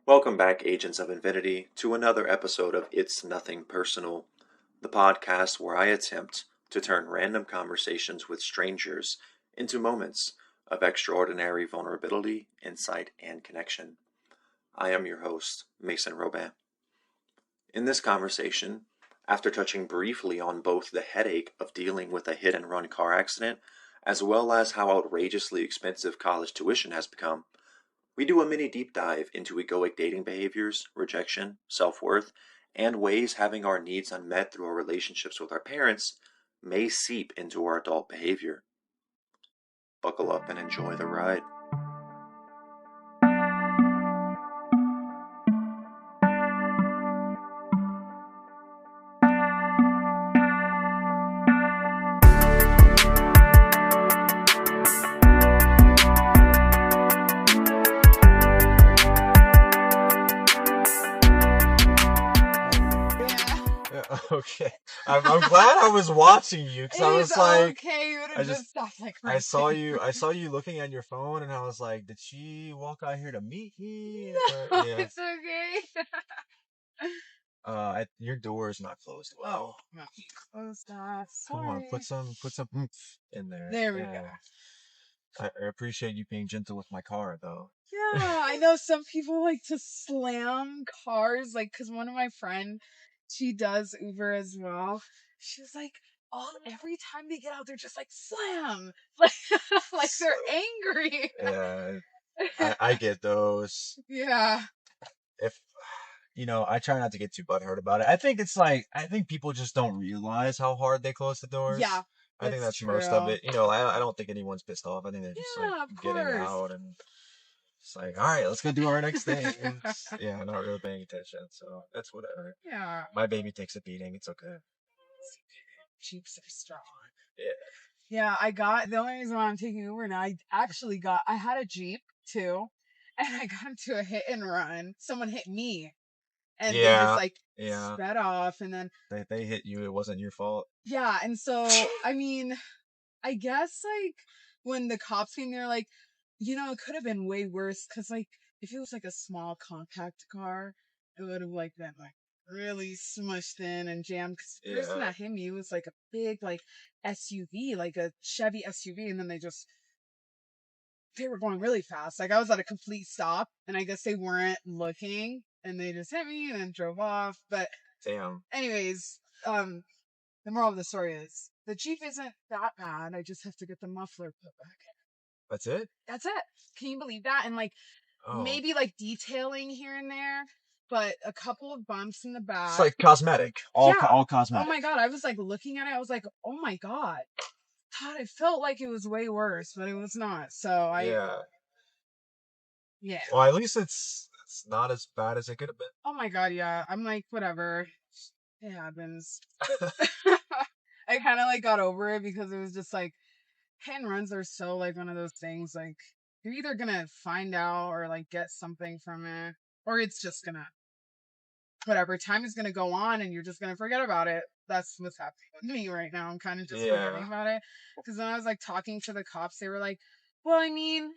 Welcome back, Agents of Infinity, to another episode of It's Nothing Personal, the podcast where I attempt to turn random conversations with strangers into moments of extraordinary vulnerability, insight, and connection. I am your host, Mason Robin. In this conversation, after touching briefly on both the headache of dealing with a hit-and-run car accident, as well as how outrageously expensive college tuition has become, we do a mini deep dive into egoic dating behaviors, rejection, self-worth, and ways having our needs unmet through our relationships with our parents may seep into our adult behavior. Buckle up and enjoy the ride. Okay, I'm glad I was watching you because I was like, okay, you would have just stopped like right I saw you looking at your phone, and I was like, did she walk out here to meet me? No, Yeah. it's okay. Your door is not closed well. Oh, no, close that. Come on, Sorry. put some oomph in there. There we go. I appreciate you being gentle with my car, though. Yeah, I know some people like to slam cars, like, cause one of my friend, she does Uber as well. She was like, every time they get out, they're just like slam, like they're angry. Yeah, I get those. Yeah. If I try not to get too butthurt about it. I think people just don't realize how hard they close the doors. Yeah. I think that's true. most of it. I don't think anyone's pissed off. I think they're just Yeah, of getting course. out and it's like, all right, let's go do our next thing. Yeah, not really paying attention. So that's whatever. Yeah. My baby takes a beating. It's okay. Jeeps are strong. Yeah. Yeah, the only reason why I'm taking Uber now, I had a Jeep too, and I got into a hit and run. Someone hit me, and they just like sped off, and then they hit you. It wasn't your fault. Yeah, and so, I mean, I guess like when the cops came, they're like, it could have been way worse, because like if it was like a small compact car, it would have like been like really smushed in and jammed, because the person that hit me was like a big like SUV, like a Chevy SUV, and then they were going really fast. Like I was at a complete stop, and I guess they weren't looking, and they just hit me and then drove off. But Damn. anyways, the moral of the story is the Jeep isn't that bad. I just have to get the muffler put back in. That's it? That's it. Can you believe that? And like maybe like detailing here and there, but a couple of bumps in the back. It's like cosmetic. All cosmetic. Oh my god. I was like looking at it, I was like, oh my god. God, it felt like it was way worse, but it was not. So Yeah. Well, at least it's not as bad as it could have been. Oh my god, yeah. I'm like, whatever. It happens. I kind of like got over it, because it was just like, hit and runs are so like one of those things, like you're either gonna find out or like get something from it, or it's just gonna, whatever, time is gonna go on and you're just gonna forget about it. That's what's happening with me right now. I'm kind of just forgetting about it, because when I was like talking to the cops, they were like, well, I mean,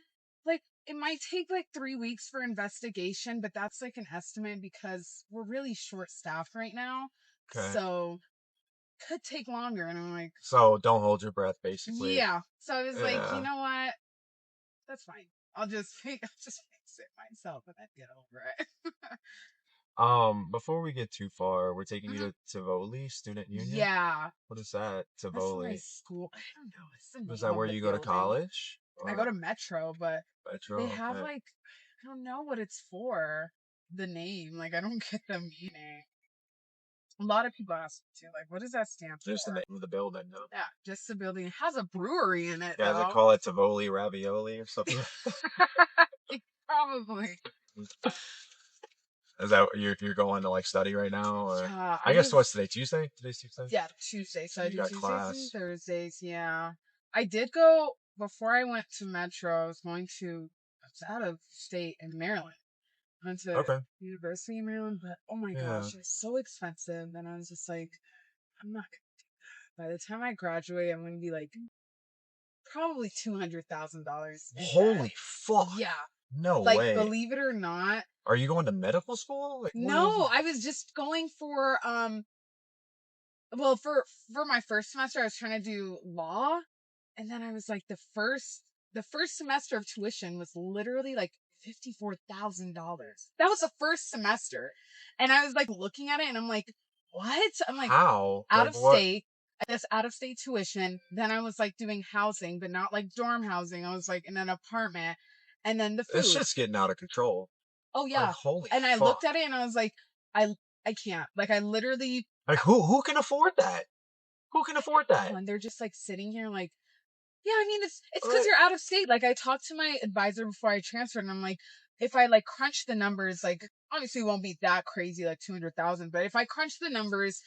like it might take like 3 weeks for investigation, but that's like an estimate, because we're really short staffed right now. Okay. So could take longer. And I'm like, so don't hold your breath, basically. Yeah. So I was like, you know what? That's fine. I'll just fix it myself and then get over it. Before we get too far, we're taking you to Tivoli Student Union. Yeah. What is that? Tivoli. That's my school. I don't know. Is that where you go to college? I go to Metro, but Metro, they have like, I don't know what it's for. The name, like I don't get the meaning. A lot of people ask me too, like, what does that stand for? Just the name of the building, no? Yeah, just the building. It has a brewery in it. Yeah, they call it Tivoli Ravioli or something. Probably. Is that you're going to like study right now? Or I guess what's today? Tuesday? Today's Tuesday? Yeah, Tuesday. So I do Tuesdays class. and Thursdays. Yeah, I did go before I went to Metro. I was out of state in Maryland. I went to University of Maryland, but oh my gosh, it's so expensive. And I was just like, I'm not gonna do that. By the time I graduate, I'm gonna be like probably $200,000. Holy fuck! Yeah, No Like, way. believe it or not. Are you going to medical school? Like, No, I was just going for well, for my first semester I was trying to do law, and then I was like the first semester of tuition was literally like $54,000. That was the first semester. And I was like looking at it and I'm like, what? I'm like, how? out Like of what? state. I guess out of state tuition. Then I was like doing housing, but not like dorm housing. I was like in an apartment. And then the This food. shit's getting out of control. Oh Like yeah. holy And I fuck. looked at it and I was like, I can't. Like I literally. Like who can afford that? Who can afford that? And they're just like sitting here like, yeah, I mean it's because Like, you're out of state. Like I talked to my advisor before I transferred, and I'm like, if I like crunch the numbers, like obviously it won't be that crazy, like 200,000, but if I crunch the numbers,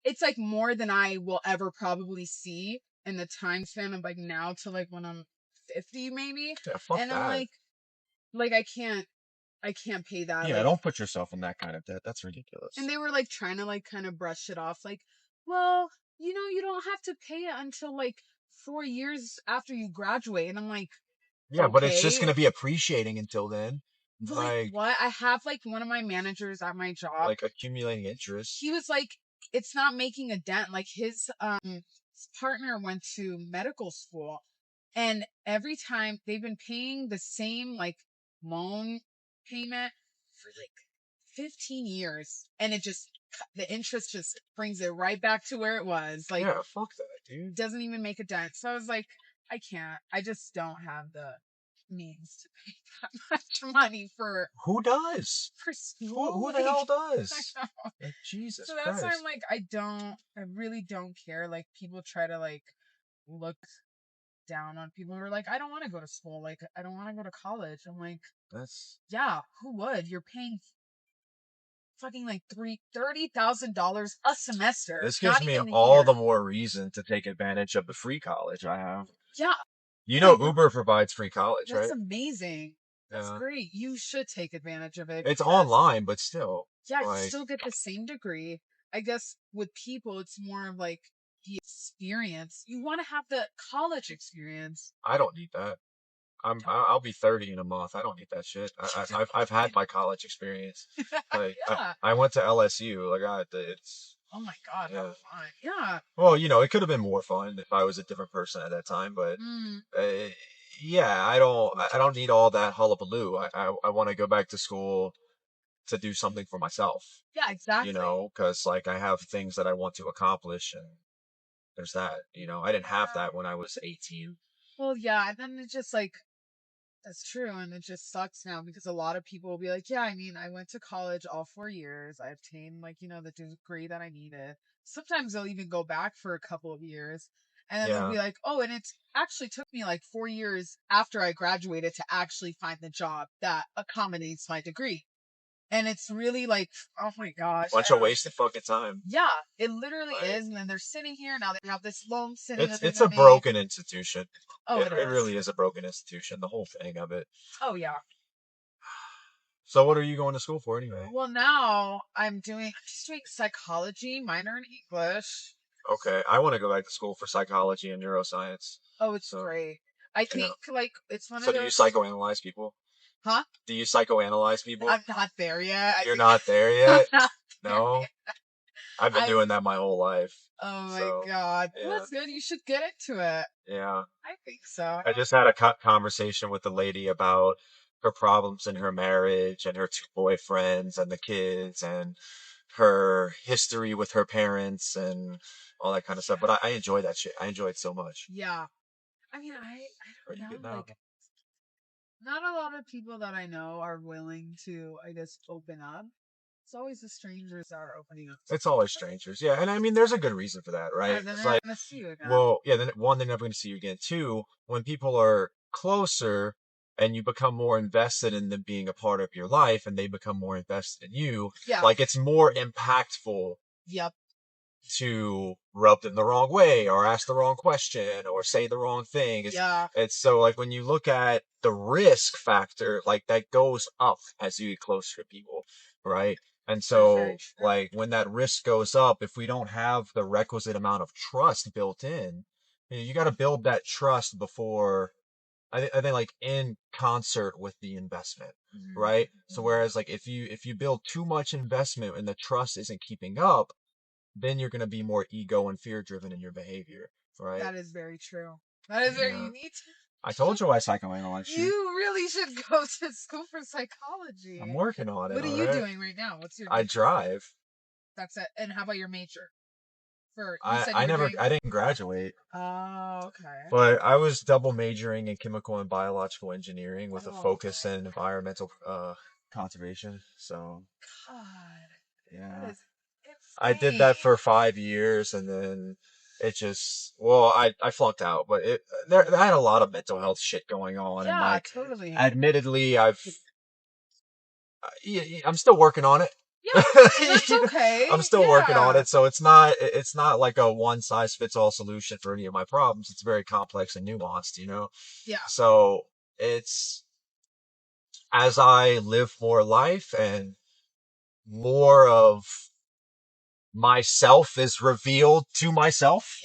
it's like more than I will ever probably see in the time span of like now to like when I'm 50 maybe. yeah, fuck And I'm that. like I can't pay that. Yeah, Like, don't put yourself in that kind of debt. That's ridiculous. and they were like trying to like kind of brush it off, like, well, you don't have to pay it until like 4 years after you graduate. And I'm like, Yeah, but it's just okay. gonna be appreciating until then. But like Like what? I have like one of my managers at my job. accumulating interest. He was like, it's not making a dent. Like his partner went to medical school, and every time they've been paying the same like loan payment for like 15 years, and it just the interest just brings it right back to where it was. Like, Yeah, fuck that, dude. doesn't even make a dent. So I was like, I can't. I just don't have the means to pay that much money for Who does? school. Who the hell does? I know. Like, Jesus So that's why Christ. I'm like, I really don't care. Like people try to like look down on people who are like, I don't want to go to school. Like I don't want to go to college. I'm like, That's yeah, who would? You're paying fucking like $30,000 a semester. this gives Not me even a all year. the more reason to take advantage of the free college I have. Yeah. You Yeah, know Uber provides free college, that's right? amazing. That's Yeah. great. You should take advantage of it It's because online, but still. yeah, you Like, still get the same degree. I guess with people, it's more of like the experience. You want to have the college experience. I don't need that. I'll be 30 in a month. I don't need that shit. I've had my college experience. Like Yeah. I went to LSU. Like it's Oh my God, how yeah. fun. Yeah. Well, it could have been more fun if I was a different person at that time, but Mm, uh, yeah, I don't need all that hullabaloo. I want to go back to school to do something for myself, yeah, exactly. because like I have things that I want to accomplish, and there's that. I didn't have Yeah. that when I was 18. Well, yeah, and then it's just like, that's true, and it just sucks now because a lot of people will be like, yeah, I mean, I went to college all 4 years. I obtained, like, the degree that I needed. Sometimes they'll even go back for a couple of years, and then they'll Yeah. be like, oh, and it actually took me like 4 years after I graduated to actually find the job that accommodates my degree. And it's really like, oh my gosh. Bunch of wasted fucking time. Yeah, it literally Like, is. And then they're sitting here now. They have this loan sitting it's under it's their a name. broken institution. Oh, It it is. really is a broken institution, the whole thing of it. Oh yeah. So what are you going to school for anyway? Well, now I'm just doing psychology, minor in English. Okay, I want to go back to school for psychology and neuroscience. Oh, it's So, great. I yeah. think like it's one So of do you those. psychoanalyze people? Huh? Do you psychoanalyze people? I'm not there yet. You're not there yet? I'm not there No? yet. I've been I- doing that my whole life. Oh my So, God. Well, yeah. that's good. You should get into it. Yeah. I think so. I just had a conversation with a lady about her problems in her marriage and her two boyfriends and the kids and her history with her parents and all that kind of stuff. But I enjoy that shit. I enjoy it so much. Yeah. I mean, I Pretty don't good know. now. Like, not a lot of people that I know are willing to, I guess, open up. It's always the strangers that are opening up. It's always strangers. Yeah. And I mean, there's a good reason for that, Yeah, right? then It's they're like, not gonna see you again. well, yeah, then one, they're never going to see you again. Two, when people are closer and you become more invested in them being a part of your life and they become more invested in you, Yeah. like it's more impactful Yep. to rub them the wrong way or ask the wrong question or say the wrong thing. Yeah. It's so like when you look at the risk factor, like that goes up as you get closer to people, right? And so very true. like when that risk goes up, if we don't have the requisite amount of trust built in, you got to build that trust before I think like in concert with the investment, right? So whereas like if you build too much investment and the trust isn't keeping up, then you're gonna be more ego and fear driven in your behavior, right? That is very true. That is very. Yeah. You need to. I told you I psychoanalyze you. You really should go to school for psychology. I'm working on it. What are you doing right now? What's your? I drive. That's it. And how about your major? I didn't graduate. Oh, okay. But I was double majoring in chemical and biological engineering with a focus okay. in environmental conservation. So God, yeah, that is I did that for 5 years, and then it just I flunked out. But I had a lot of mental health shit going on, and Yeah, like totally. admittedly, I'm still working on it. Yeah, that's okay. I'm still working on it, so it's not like a one size fits all solution for any of my problems. It's very complex and nuanced, you know. Yeah. So it's as I live more life and more of myself is revealed to myself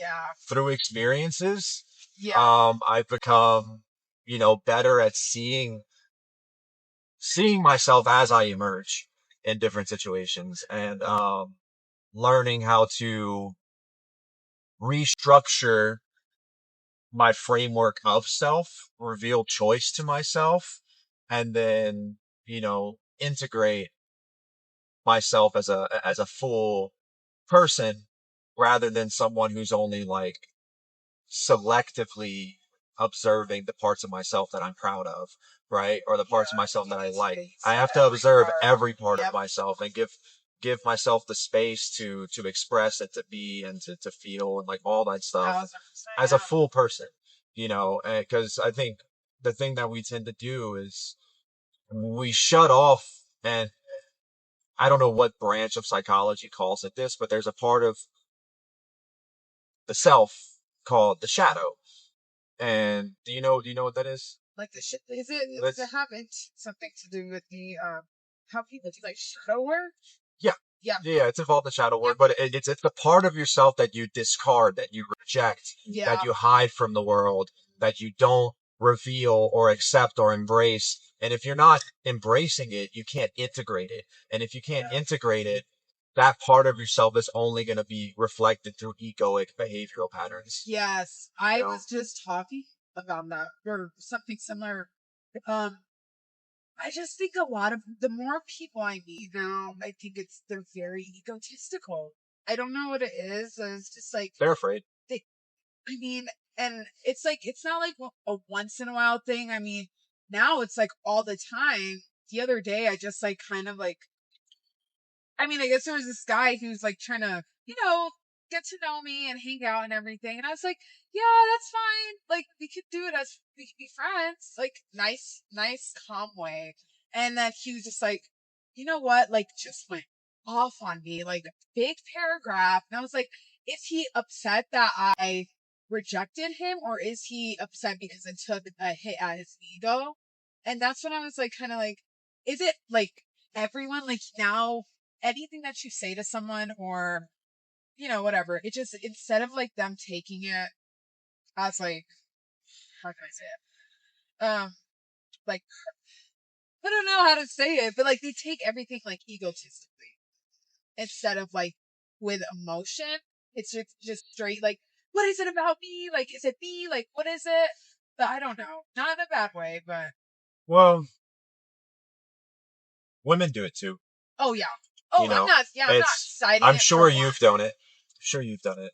through experiences. Yeah. I've become, better at seeing myself as I emerge in different situations, and learning how to restructure my framework of self, reveal choice to myself, and then, integrate myself as a full person rather than someone who's only like selectively observing the parts of myself that I'm proud of, right? Or the parts of myself that I like. I have to observe every part of myself and give myself the space to express and to be and to feel and like all that stuff as a full person, because I think the thing that we tend to do is we shut off, and I don't know what branch of psychology calls it this, but there's a part of the self called the shadow. And do you know what that is? Like the shit. Does it have something to do with the how people do like shadow work? Yeah. Yeah. Yeah, it's involved in shadow work, but it's the part of yourself that you discard, that you reject, that you hide from the world, that you don't reveal or accept or embrace. And if you're not embracing it, you can't integrate it. And if you can't integrate it, that part of yourself is only going to be reflected through egoic behavioral patterns. Yes, I was just talking about that or something similar. I just think a lot of the more people I meet now, I think they're very egotistical. I don't know what it is. It's just like they're afraid. I mean, and it's like it's not like a once in a while thing. I mean, now it's like all the time. The other day, I just like kind of like. I mean, I guess there was this guy who's like trying to, get to know me and hang out and everything. And I was like, yeah, that's fine. Like, we could do it we could be friends. Like, nice, calm way. And then he was just like, you know what? Like, just went off on me, like, big paragraph. And I was like, is he upset that I rejected him, or is he upset because I took a hit at his ego? And that's when I was like, kind of like, is it like everyone, like, now anything that you say to someone or whatever, it just, instead of like them taking it as like, how can I say it, like, I don't know how to say it, but like they take everything like egotistically instead of like with emotion. It's just straight like, what is it about me, like, is it me, like, what is it? But I don't know, not in a bad way, but Well, women do it too. Oh yeah. I'm not citing I'm it sure for you've done it. I'm sure you've done it.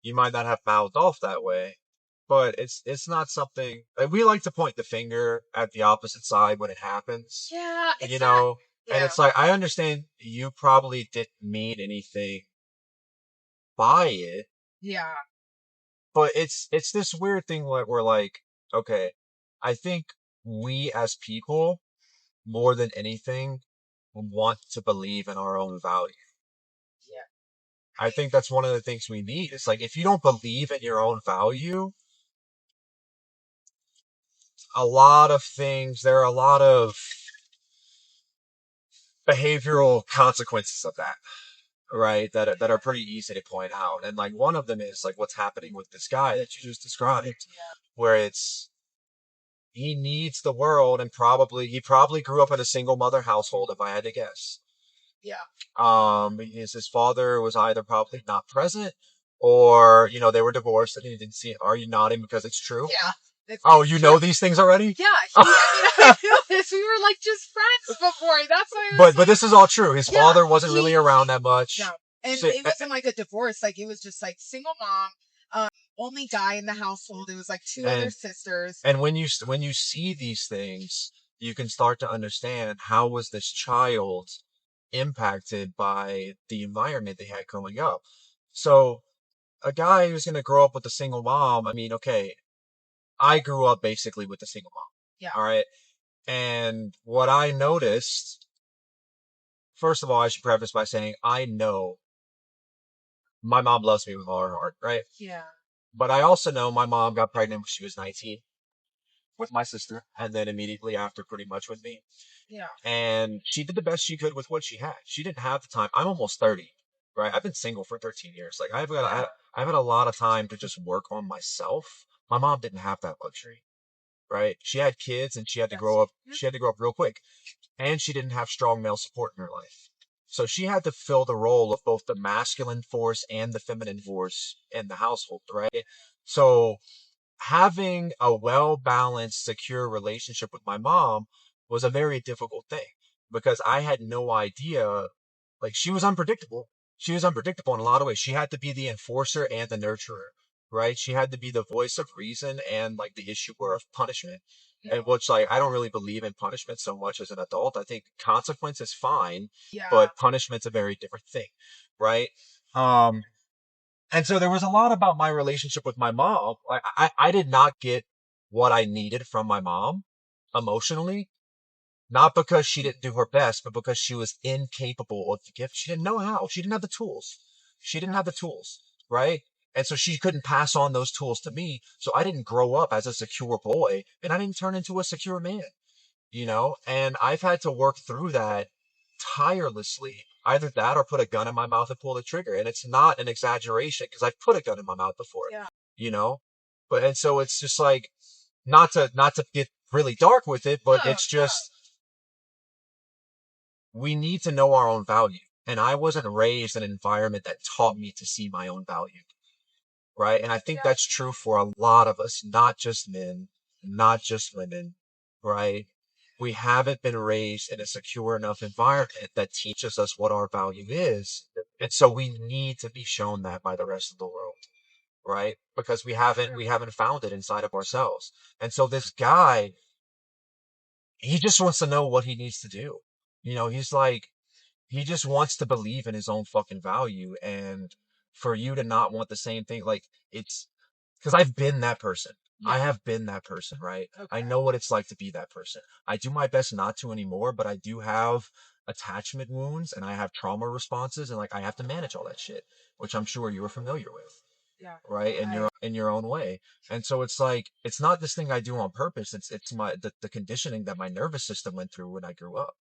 You might not have mouthed off that way, but it's not something we like to point the finger at the opposite side when it happens. Yeah, it's and it's like I understand you probably didn't mean anything by it. Yeah. But it's this weird thing where we're like, okay, I think we as people, more than anything, want to believe in our own value. Yeah. I think that's one of the things we need. It's like, if you don't believe in your own value, there are a lot of behavioral consequences of that, right? That are pretty easy to point out. And like one of them is like what's happening with this guy that you just described, where it's he needs the world, and he probably grew up in a single mother household, if I had to guess. Yeah. His father was either probably not present, or they were divorced and he didn't see it. Are you nodding because it's true? Yeah. Oh, you know these things already? Yeah. I knew this. We were like just friends before. That's why. But this is all true. His father wasn't really around that much. Yeah. And it wasn't like a divorce. Like, it was just like single mom. Only guy in the household. It was like two other sisters. And when you see these things, you can start to understand how was this child impacted by the environment they had growing up. So a guy who's going to grow up with a single mom, I mean, okay, I grew up basically with a single mom. Yeah. All right. And what I noticed, first of all, I should preface by saying I know my mom loves me with all her heart, right? Yeah. But I also know my mom got pregnant when she was 19 with my sister, and then immediately after, pretty much with me. Yeah. And she did the best she could with what she had. She didn't have the time. I'm almost 30, right? I've been single for 13 years. Like I've had a lot of time to just work on myself. My mom didn't have that luxury, right? She had kids and she had to grow up. She had to grow up real quick, and she didn't have strong male support in her life. So she had to fill the role of both the masculine force and the feminine force in the household, right? So having a well-balanced, secure relationship with my mom was a very difficult thing because I had no idea. Like, she was unpredictable. She was unpredictable in a lot of ways. She had to be the enforcer and the nurturer, right? She had to be the voice of reason and like the issuer of punishment. And which, like, I don't really believe in punishment so much as an adult. I think consequence is fine, but punishment's a very different thing, right? And so there was a lot about my relationship with my mom. Like, I did not get what I needed from my mom emotionally, not because she didn't do her best, but because she was incapable of the gift. She didn't know how. She didn't have the tools. She didn't have the tools, right? And so she couldn't pass on those tools to me. So I didn't grow up as a secure boy, and I didn't turn into a secure man, And I've had to work through that tirelessly. Either that or put a gun in my mouth and pull the trigger. And it's not an exaggeration because I've put a gun in my mouth before, you know? And so it's just like, not to get really dark with it, but it's just, we need to know our own value. And I wasn't raised in an environment that taught me to see my own value, right? And I think that's true for a lot of us, not just men, not just women, right? We haven't been raised in a secure enough environment that teaches us what our value is. And so we need to be shown that by the rest of the world, right? Because we haven't found it inside of ourselves. And so this guy, he just wants to know what he needs to do. He's like, he just wants to believe in his own fucking value. And for you to not want the same thing, like, it's because I've been that person. I have been that person, right? Okay. I know what it's like to be that person. I do my best not to anymore, but I do have attachment wounds and I have trauma responses, and like I have to manage all that shit, which I'm sure you are familiar with. Yeah. Right? In your own way. And so it's like, it's not this thing I do on purpose. It's the conditioning that my nervous system went through when I grew up.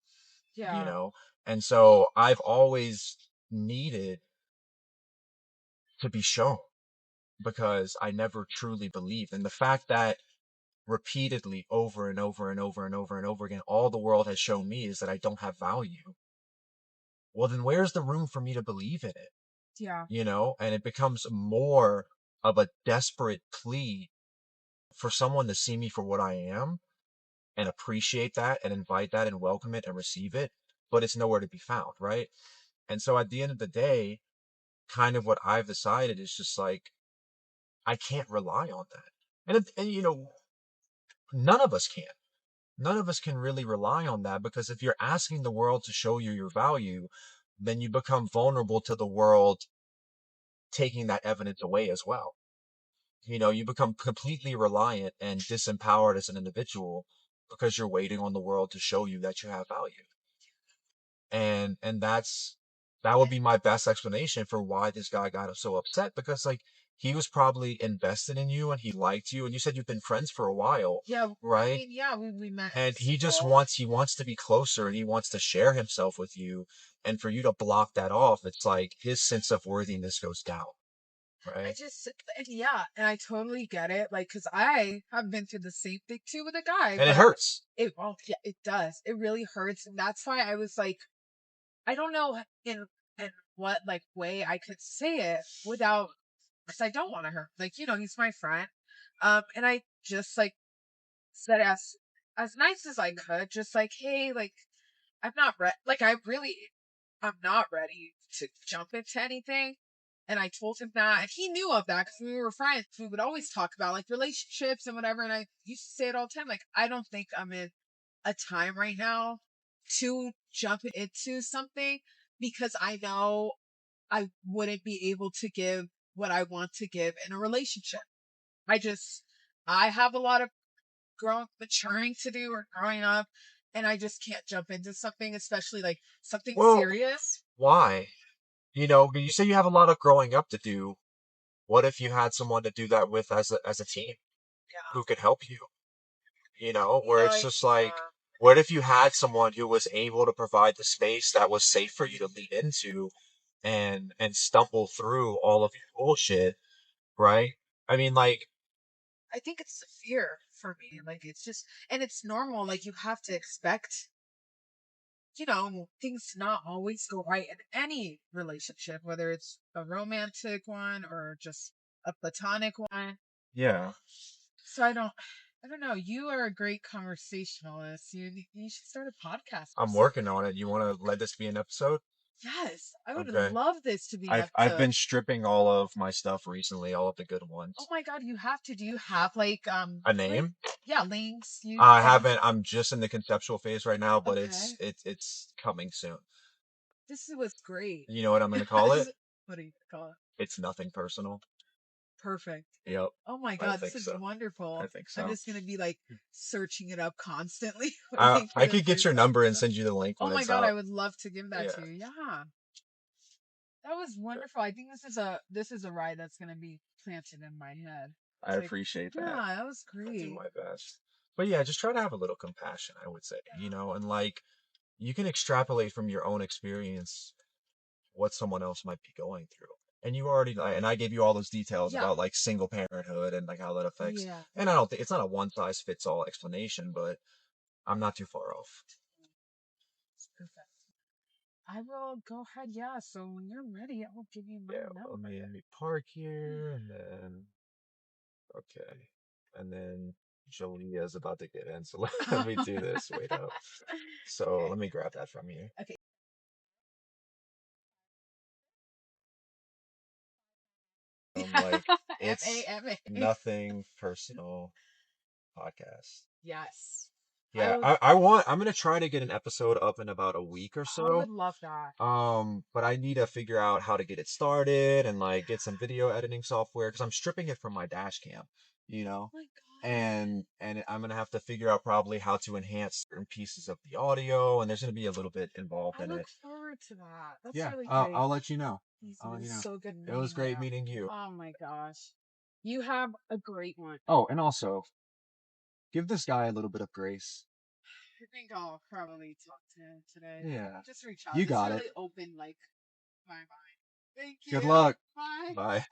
Yeah. And so I've always needed to be shown because I never truly believed. And the fact that repeatedly, over and over and over and over and over again, all the world has shown me is that I don't have value. Well, then where's the room for me to believe in it? Yeah. And it becomes more of a desperate plea for someone to see me for what I am and appreciate that and invite that and welcome it and receive it, but it's nowhere to be found, right? And so at the end of the day, kind of what I've decided is just like, I can't rely on that. And none of us can. None of us can really rely on that, because if you're asking the world to show you your value, then you become vulnerable to the world taking that evidence away as well. You become completely reliant and disempowered as an individual because you're waiting on the world to show you that you have value. And that would be my best explanation for why this guy got so upset, because like, he was probably invested in you and he liked you, and you said you've been friends for a while. Yeah. Right? I mean, yeah, we met. And he wants to be closer, and he wants to share himself with you. And for you to block that off, it's like his sense of worthiness goes down. right? And I totally get it. Like, cause I have been through the same thing too with a guy, And it but hurts. it does. It really hurts. And that's why I was like, I don't know in what like way I could say it without, cause I don't want to hurt. Like, he's my friend. And I just like said as nice as I could, just like, hey, like, I'm not ready. Like, I'm not ready to jump into anything. And I told him that, and he knew of that because we were friends. We would always talk about like relationships and whatever. And I used to say it all the time. Like, I don't think I'm in a time right now to jump into something because I know I wouldn't be able to give what I want to give in a relationship. I have a lot of maturing to do or growing up, and I just can't jump into something, especially like something Well, serious. why? You say you have a lot of growing up to do. What if you had someone to do that with as a team Yeah. who could help you? Where it's Like, just like, what if you had someone who was able to provide the space that was safe for you to lean into and stumble through all of your bullshit, right? I mean, like, I think it's the fear for me. Like, it's just, and it's normal. Like, you have to expect, things to not always go right in any relationship, whether it's a romantic one or just a platonic one. yeah, So I don't know. You are a great conversationalist. You should start a podcast or I'm working something. on it. You want to let this be an episode? Yes, I would Okay. love this to be an I've episode. been stripping all of my stuff recently, all of the good Oh ones. my god, you have to. Do you have like A like name? yeah, links you I that you haven't. I'm just in the conceptual phase right now, but okay. it's coming soon. Was great. You know what I'm gonna call it? What do you call it? It's nothing personal. Perfect. Yep, Oh my I god, this think is so. I wonderful. think I'm so. just gonna be like searching it up constantly, I waiting for I the could get your first number and episode. send you the link Oh when my it's god, I out. would love to give that to Yeah, you. Yeah. That was wonderful. I think this is a ride that's gonna be planted in my head. I It's like, appreciate that. yeah, that was I'll do great. my best. But yeah, just try to have a little compassion, I would say, and like you can extrapolate from your own experience what someone else might be going through. And you already, and I gave you all those details Yeah. about like single parenthood and like how that affects. Yeah. And I don't think it's not a one size fits all explanation, but I'm not too far off. It's perfect. I will go ahead, yeah. So when you're ready, I will give you my Yeah, number. let me park here and then okay, and then Jolia's about to get in, so let me do this. Wait up. So Okay. let me grab that from you. Okay. Like it's FAMA. nothing personal podcast. Yes. I Yeah, would I'm gonna try to get an episode up in about a week or I so. would love that. But I need to figure out how to get it started and like get some video editing software because I'm stripping it from my dash cam, you know, Oh my god. and I'm gonna have to figure out probably how to enhance certain pieces of the audio, and there's gonna be a little bit involved I in look it. forward to that. That's Yeah, really great. I'll let you know. It's I'll let been you know. so good It was meeting you. great meeting you. Oh my gosh. You have a great one. Oh, and also give this guy a little bit of grace. I think I'll probably talk to him today. Yeah, Just reach out. you This got it. really opened like my mind. Thank Good you. luck. Bye. Bye.